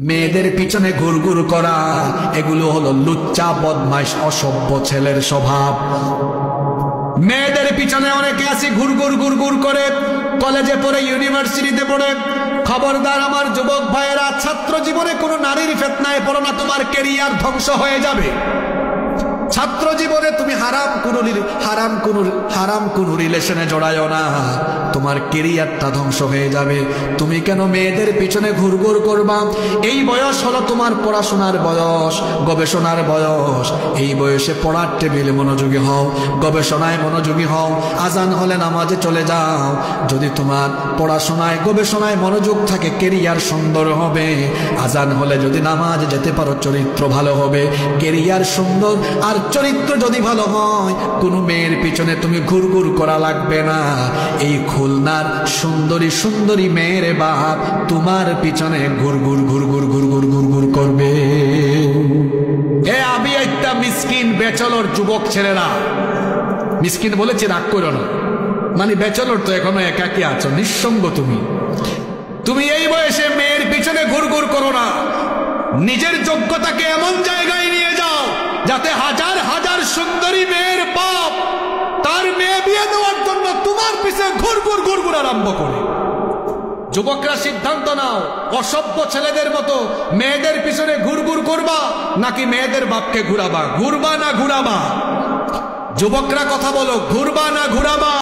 মেয়েদের পিছনে ঘুরঘুর করা এগুলো হলো লুচ্চা বদমাইশ অসভ্য ছেলের স্বভাব। মেয়েদের পিছনে অনেকে আছে ঘুরঘুর ঘুরঘুর করে, কলেজে পড়ে, ইউনিভার্সিটিতে পড়ে। খবরদার আমার যুবক ভাইয়েরা, ছাত্র জীবনে কোনো নারীর ফিতনায় পড়ো না, তোমার ক্যারিয়ার ধ্বংস হয়ে যাবে। ছাত্র জীবনে তুমি হারাম কোনো রিলেশনে জড়ায়ও না, তোমার ক্যারিয়ারটা ধ্বংস হয়ে যাবে। তুমি কেন মেয়েদের পিছনে ঘুরঘুর করবা? এই বয়স হলো তোমার পড়াশোনার বয়স, গবেষণার বয়স। এই বয়সে পড়ার টেবিলে মনোযোগী হও, গবেষণায় মনোযোগী হও। আজান হলে নামাজে চলে যাও। যদি তোমার পড়াশোনায় গবেষণায় মনোযোগ থাকে, ক্যারিয়ার সুন্দর হবে। আজান হলে যদি নামাজ যেতে পারো, চরিত্র ভালো হবে। ক্যারিয়ার সুন্দর আর চরিত্র যদি ভালো হয়, কোন মেয়ের পিছনে তুমি ঘুরঘুর করা লাগবে না। এই খুলনার সুন্দরী সুন্দরী মেয়ের বাপ তোমার পিছনে ঘুরঘুর ঘুরঘুর ঘুরঘুর ঘুরঘুর করবে। আমি একটা মিসকিন বেচলর যুবক ছেলেরা, মিসকিন বলেছি রাগ করো না, মানে বেচলর তো এখনো একাকী আছো, নিঃসঙ্গ। তুমি এই বয়সে মেয়ের পিছনে ঘুরঘুর করো না। নিজের যোগ্যতাকে এমন জায়গায় নিয়ে যাও যাতে হাজার হাজার সুন্দরী মেয়ের বাপ তার মেয়ে বিয়ে দেওয়ার জন্য তোমার পিছনে ঘুরঘুর ঘুরঘুর আরম্ভ করে। যুবকরা সিদ্ধান্ত নাও, অসভ্য ছেলেদের মতো মেয়েদের পিছনে ঘুরঘুর করবা নাকি মেয়েদের বাপকে ঘুরাবা? ঘুরবা না ঘুরাবা? যুবকরা কথা বলো, ঘুরবা না ঘুরাবা?